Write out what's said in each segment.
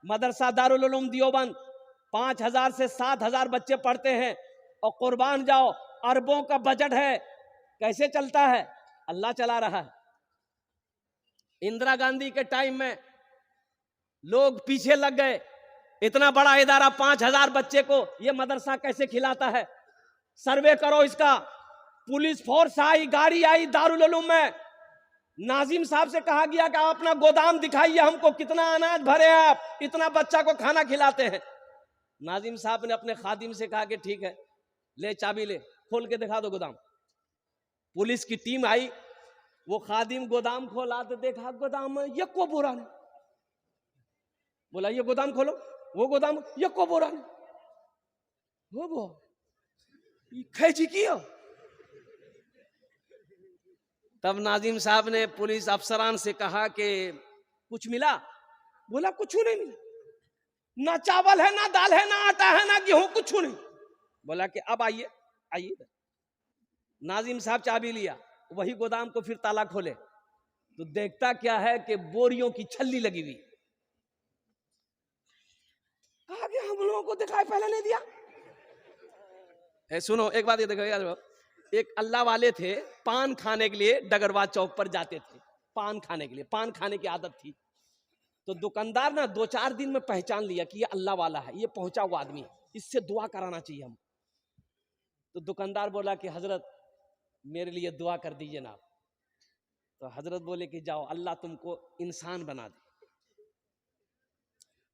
मदरसा दारुल उलूम देवबंद 5,000 से 7,000 बच्चे पढ़ते हैं, और कुर्बान जाओ अरबों का बजट है, कैसे चलता है? अल्लाह चला रहा है। इंदिरा गांधी के टाइम में लोग पीछे लग गए, इतना बड़ा इदारा 5,000 बच्चे को ये मदरसा कैसे खिलाता है? सर्वे करो इसका। पुलिस फोर्स आई, गाड़ी आई दारुल उलूम में। नाजिम साहब से कहा गया कि आप अपना गोदाम दिखाइए हमको, कितना अनाज भरे हैं आप, इतना बच्चा को खाना खिलाते हैं। नाजिम साहब ने अपने खादिम से कहा कि ठीक है, ले चाबी ले, खोल के दिखा दो गोदाम। पुलिस की टीम आई, वो खादिम गोदाम खोला तो देखा गोदाम में ये को बोरा नहीं। बोला ये गोदाम खोलो, वो गोदाम ये को बोरा नहीं। वो खैची किया। तब नाजिम साहब ने पुलिस अफसरान से कहा कि कुछ मिला? बोला कुछ नहीं मिला, ना चावल है, ना दाल है, ना आटा है, ना गेहूं, कुछ नहीं। बोला कि अब आइए आइए। नाजिम साहब चाबी लिया, वही गोदाम को फिर ताला खोले तो देखता क्या है कि बोरियों की छल्ली लगी हुई। आगे हम लोगों को दिखाई पहले नहीं दिया। सुनो एक बात ये देखो यार, एक अल्लाह वाले थे, पान खाने के लिए डगरवा चौक पर जाते थे, पान खाने के लिए, पान खाने की आदत थी। तो दुकानदार ना 2-4 दिन में पहचान लिया कि ये अल्लाह वाला है, ये पहुंचा हुआ आदमी है, इससे दुआ कराना चाहिए हम। तो दुकानदार बोला कि हजरत मेरे लिए दुआ कर दीजिए ना। तो हजरत बोले कि जाओ अल्लाह तुमको इंसान बना दे।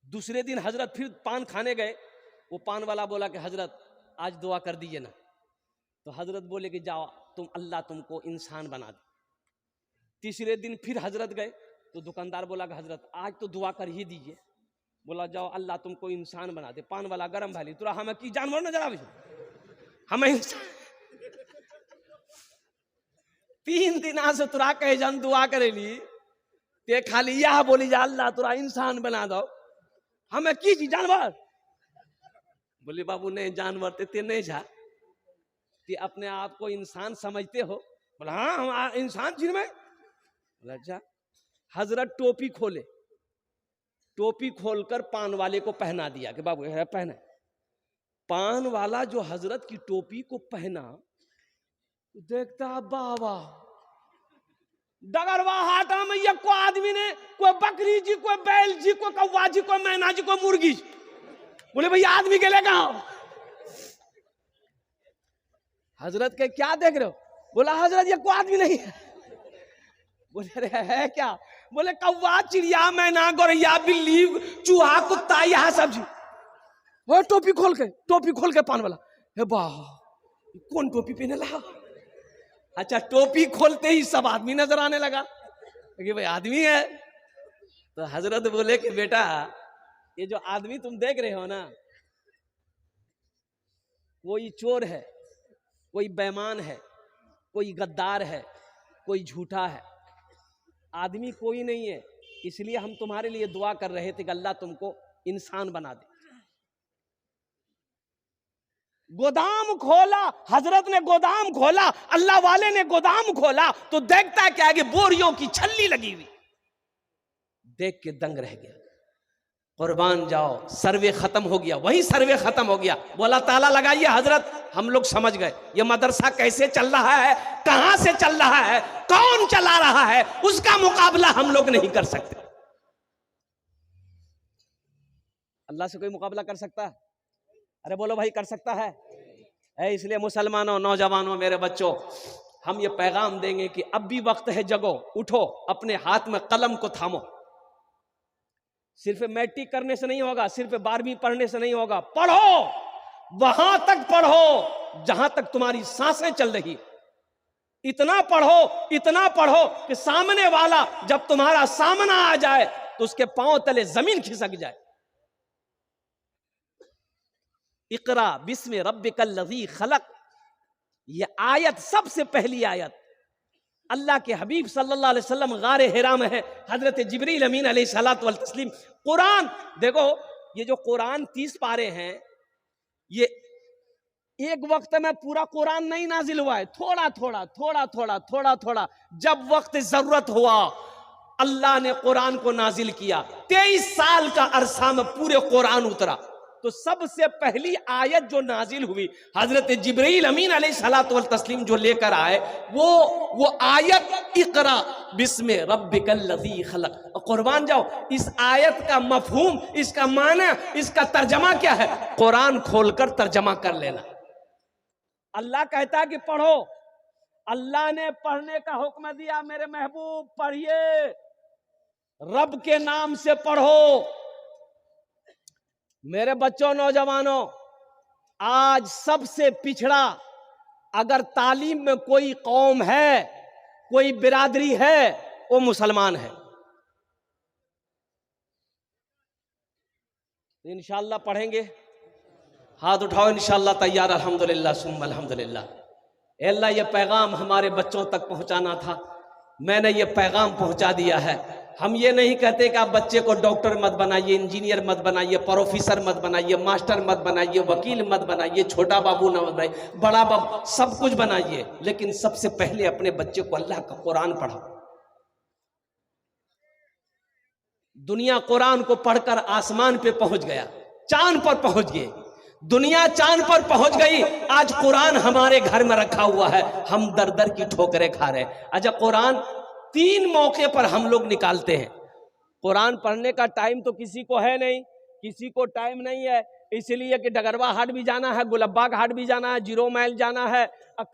दूसरे दिन हजरत फिर पान खाने गए, वो पान वाला बोला कि हजरत आज दुआ कर दीजिए ना। तो हजरत बोले कि जाओ तुम अल्लाह तुमको इंसान बना दे। तीसरे दिन फिर हजरत गए तो दुकानदार बोला कि हजरत आज तो दुआ कर ही दीजिए। बोला जाओ अल्लाह तुमको इंसान बना दे। पान वाला गरम भाली तुरा हमें की जानवर नजर आवे, हमें इंसान। 3 दिन से तुरा कहे जन दुआ करेली ते खाली यह बोली जा अल्लाह तुरा इंसान बना दो, हमें की जी जानवर। बोले बाबू नहीं जानवर ते नहीं जा, ते अपने आप को इंसान समझते हो? बोला हाँ हम इंसान चीज में। बोला अच्छा। हजरत टोपी खोले, टोपी खोलकर पान वाले को पहना दिया कि बाबू है पहने। पान वाला जो हजरत की टोपी को पहना, देखता बाबा डगरवा हाटा में ये को आदमी ने, कोई बकरी जी, कोई बैल जी, कोई कौवा जी, कोई मैना जी, कोई मुर्गी जी। बोले भैया आदमी के लिए कहा? हजरत के क्या देख रहे हो? बोला हजरत ये कोई आदमी नहीं है। बोले अरे है क्या? बोले कौवा, चिड़िया, मैना, गौरैया, बिल्ली, चूहा, कुत्ता, यह सब जी। वो टोपी खोल के पान वाला, हे वाह कौन टोपी पहने लगा? अच्छा टोपी खोलते ही सब आदमी नजर आने लगा कि भाई आदमी है। तो हजरत बोले कि बेटा ये जो आदमी तुम देख रहे हो ना, कोई चोर है, कोई बेईमान है, कोई गद्दार है, कोई झूठा है, आदमी कोई नहीं है। इसलिए हम तुम्हारे लिए दुआ कर रहे थे कि अल्लाह तुमको इंसान बना दे। गोदाम खोला, हजरत ने गोदाम खोला, अल्लाह वाले ने गोदाम खोला तो देखता क्या है कि बोरियों की छल्ली लगी हुई। देख के दंग रह गया। कुर्बान जाओ, सर्वे खत्म हो गया, वही सर्वे खत्म हो गया। बोला ताला लगाइए हजरत, हम लोग समझ गए ये मदरसा कैसे चल रहा है, कहां से चल रहा है, कौन चला रहा है, उसका मुकाबला हम लोग नहीं कर सकते। अल्लाह से कोई मुकाबला कर सकता है? अरे बोलो भाई कर सकता है? इसलिए मुसलमानों, नौजवानों, मेरे बच्चों, हम ये पैगाम देंगे कि अब भी वक्त है, जगो, उठो, अपने हाथ में कलम को थामो। सिर्फ मैट्रिक करने से नहीं होगा, सिर्फ 12वीं पढ़ने से नहीं होगा, पढ़ो, वहां तक पढ़ो जहां तक तुम्हारी सांसें चल रही। इतना पढ़ो कि सामने वाला जब तुम्हारा सामना आ जाए तो उसके पांव तले जमीन खिसक जाए। इकरा बिस्मि रब्बिकल लज़ी खलक, ये आयत सबसे पहली आयत अल्लाह के हबीब सल्लल्लाहु अलैहि वसल्लम गारे हिरा में है, हजरत जिब्रील अमीन अलैहिस्सलातु वल तस्लीम। कुरान देखो, ये जो कुरान 30 पारे हैं, ये एक वक्त में पूरा कुरान नहीं नाजिल हुआ है, थोड़ा थोड़ा। जब वक्त जरूरत हुआ अल्लाह ने कुरान को नाजिल किया। 23 साल का अरसा में पूरे कुरान उतरा। तो सबसे पहली आयत जो नाजिल हुई हजरत जिब्रील अमीन अलैहिस्सलातु वल तस्लीम जो लेकर आए वो आयत इक़रा बिस्मि रब्बिकल लज़ी खलक़। कुर्बान जाओ, इस आयत का मफहूम, इसका माना, इसका तर्जमा क्या है, कुरान खोलकर तर्जमा कर लेना। अल्लाह कहता है कि पढ़ो, अल्लाह ने पढ़ने का हुक्म दिया, मेरे महबूब पढ़िए, रब के नाम से पढ़ो। मेरे बच्चों, नौजवानों, आज सबसे पिछड़ा अगर तालीम में कोई कौम है, कोई बिरादरी है, वो मुसलमान है। इंशाअल्लाह पढ़ेंगे, हाथ उठाओ, इंशाअल्लाह तैयार, अल्हम्दुलिल्लाह सुम्मा अल्हम्दुलिल्लाह। अल्लाह ये पैगाम हमारे बच्चों तक पहुंचाना था, मैंने ये पैगाम पहुंचा दिया है। हम ये नहीं कहते कि आप बच्चे को डॉक्टर मत बनाइए, इंजीनियर मत बनाइए, प्रोफेसर मत बनाइए, मास्टर मत बनाइए, वकील मत बनाइए, छोटा बाबू न बनाइए, बड़ा बाबू, सब कुछ बनाइए, लेकिन सबसे पहले अपने बच्चे को अल्लाह का कुरान पढ़ाओ। दुनिया कुरान को पढ़कर आसमान पे पहुंच गया, चांद पर पहुंच गए, दुनिया चांद पर पहुंच गई। आज कुरान हमारे घर में रखा हुआ है, हम दर दर की ठोकरें खा रहे हैं। अच्छा, कुरान 3 मौके पर हम लोग निकालते हैं। कुरान पढ़ने का टाइम तो किसी को है नहीं, किसी को टाइम नहीं है, इसलिए कि डगरवा हाट भी जाना है, गुलब्बाग हाट भी जाना है, 0 माइल जाना है,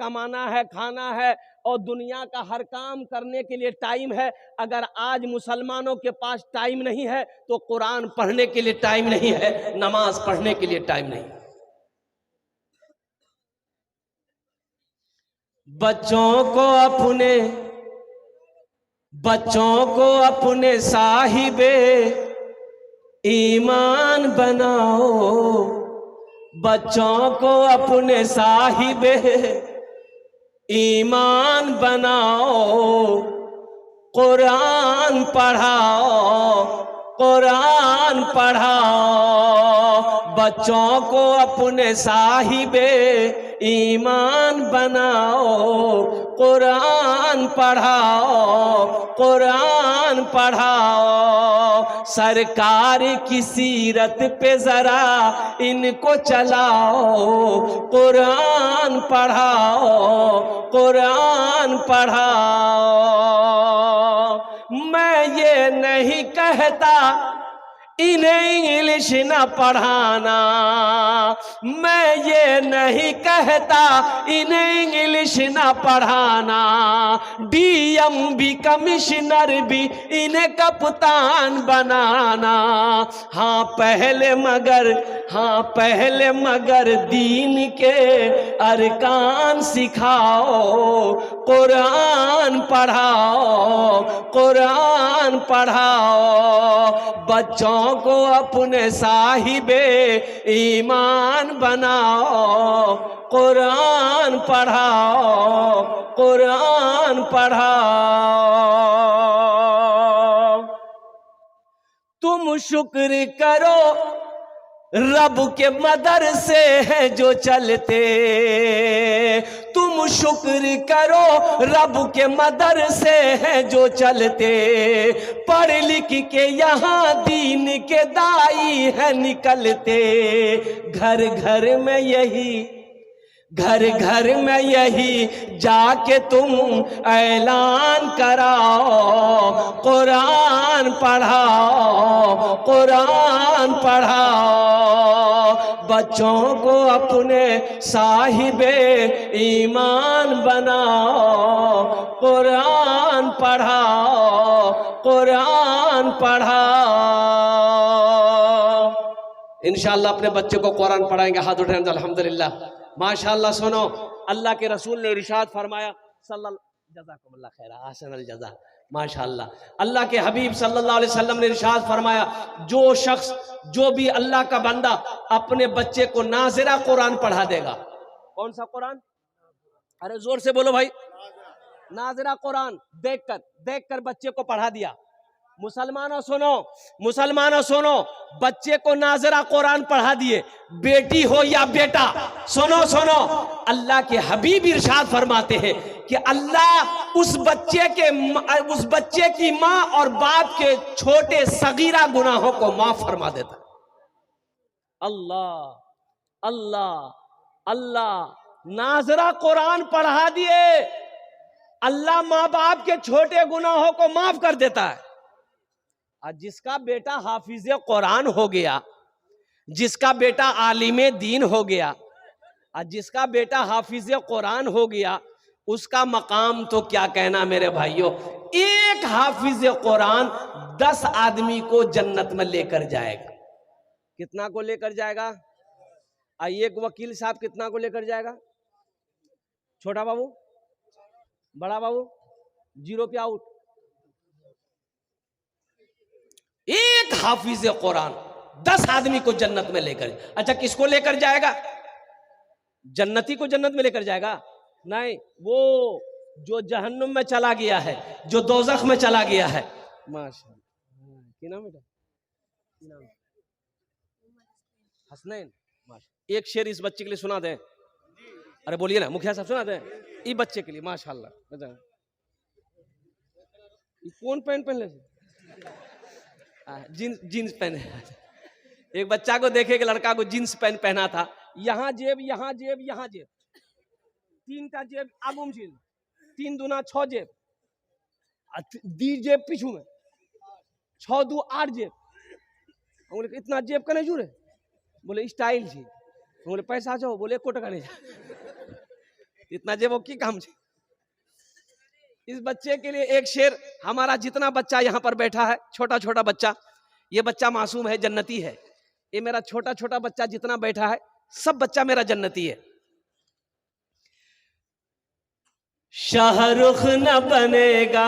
कमाना है, खाना है, और दुनिया का हर काम करने के लिए टाइम है। अगर आज मुसलमानों के पास टाइम नहीं है तो कुरान पढ़ने के लिए टाइम नहीं है, नमाज पढ़ने के लिए टाइम नहीं। बच्चों को अपने साहिबे ईमान बनाओ, बच्चों को अपने साहिबे ईमान बनाओ, कुरान पढ़ाओ, कुरान पढ़ाओ, बच्चों को अपने साहिबे ईमान बनाओ, कुरान पढ़ाओ, कुरान पढ़ाओ, सरकार की सीरत पे जरा इनको चलाओ, कुरान पढ़ाओ, कुरान पढ़ाओ। मैं ये नहीं कहता इन्हें इंग्लिश न पढ़ाना, मैं ये नहीं कहता इन्हें इंग्लिश न पढ़ाना, DMB कमिश्नर भी इन्हें कप्तान बनाना। हाँ पहले मगर दीन के अरकान सिखाओ, कुरान पढ़ाओ, कुरान पढ़ाओ, बच्चों को अपने साहिबे ईमान बनाओ, कुरान पढ़ाओ, कुरान पढ़ाओ। तुम शुक्र करो रब के मदरसे हैं जो चलते, तुम शुक्र करो रब के मदरसे हैं जो चलते, पढ़ लिख के यहाँ दीन के दाई है निकलते। घर घर में यही जाके तुम ऐलान कराओ, कुरान पढ़ाओ, कुरान पढ़ाओ, बच्चों को अपने साहिबे ईमान बनाओ, कुरान पढ़ाओ, कुरान पढ़ाओ। इंशाअल्लाह अपने बच्चे को कुरान पढ़ाएंगे, हाथ उठाएंगे, अल्हम्दुलिल्लाह, माशाअल्लाह। सुनो, अल्लाह के रसूल ने इरशाद फरमाया, जज़ाकुमुल्लाह खैरा, ahsanal जज़ा, माशाअल्लाह। अल्लाह के हबीब सल्लल्लाहु अलैहि वसल्लम ने इरशाद फरमाया, जो शख्स, जो भी अल्लाह का बंदा अपने बच्चे को नाज़िरा कुरान पढ़ा देगा। कौन सा कुरान? अरे जोर से बोलो भाई। नाज़िरा कुरान देखकर बच्चे को पढ़ा दिया। मुसलमानों सुनो, बच्चे को नाज़िरा कुरान पढ़ा दिए, बेटी हो या बेटा, सुनो, अल्लाह के हबीब इरशाद फरमाते हैं कि अल्लाह उस बच्चे की माँ और बाप के छोटे सगीरा गुनाहों को माफ फरमा देता। अल्लाह अल्लाह अल्लाह, नाजरा कुरान पढ़ा दिए, अल्लाह माँ बाप के छोटे गुनाहों को माफ कर देता है। और जिसका बेटा हाफिज कुरान हो गया, जिसका बेटा आलिम दीन हो गया, और जिसका बेटा हाफिज कुरान हो गया, उसका मकाम तो क्या कहना मेरे भाइयों। एक हाफिज कुरान 10 आदमी को जन्नत में लेकर जाएगा। कितना को लेकर जाएगा? एक वकील साहब कितना को लेकर जाएगा? छोटा बाबू, बड़ा बाबू, 0 पे आउट। एक हाफिज कुरान 10 आदमी को जन्नत में लेकर। अच्छा, किसको लेकर जाएगा? जन्नती को जन्नत में लेकर जाएगा? नहीं, वो जो जहन्नुम में चला गया है, जो दोज़ख में चला गया है। माशाअल्लाह, क्या नाम बेटा? हसनैन। एक शेर इस बच्चे के लिए सुना दें। अरे बोलिए ना मुखिया साहब, सुना दें इस बच्चे के लिए। माशाअल्लाह। कौन पैंट पहन ले? जीन्स पहने। एक बच्चा को देखे कि लड़का को जीन्स पैंट पहना था, यहाँ जेब, यहाँ जेब, यहाँ जेब, 3टा जेब आगू में, 3 दूना 6 जेब, दी जेब पीछू में, 6 दू 8 जेब। बोले इतना जेब कने जुड़े? बोले स्टाइल छी। बोले पैसा छो? बोले 1 टका नहीं। इतना जेब की काम छे? इस बच्चे के लिए एक शेर। हमारा जितना बच्चा यहाँ पर बैठा है, छोटा छोटा बच्चा, ये बच्चा मासूम है, जन्नती है। ये मेरा छोटा छोटा बच्चा जितना बैठा है, सब बच्चा मेरा जन्नती है। शाहरुख न बनेगा,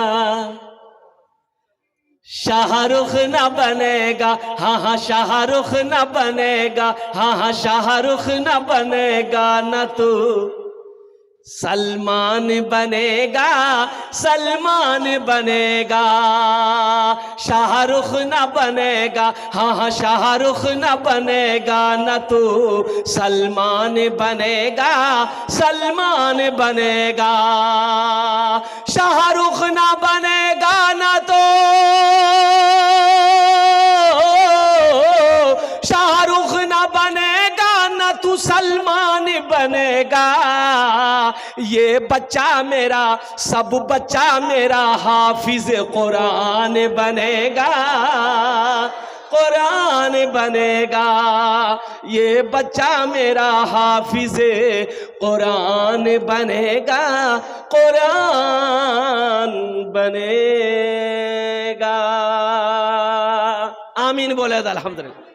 शाहरुख न बनेगा, हाँ हाँ शाहरुख न बनेगा, हाँ हाँ शाहरुख न बनेगा, न तू सलमान बनेगा, सलमान बनेगा। शाहरुख न बनेगा, हाँ हाँ शाहरुख न बनेगा, न तू सलमान बनेगा, सलमान बनेगा। शाहरुख न बनेगा, न तो शाहरुख न बनेगा, न तू सलमान बनेगा। ये बच्चा मेरा, सब बच्चा मेरा हाफिज कुरान बनेगा, कुरान बनेगा। ये बच्चा मेरा हाफिज कुरान बनेगा, कुरान बनेगा। आमीन बोले अल्हम्दुलिल्लाह।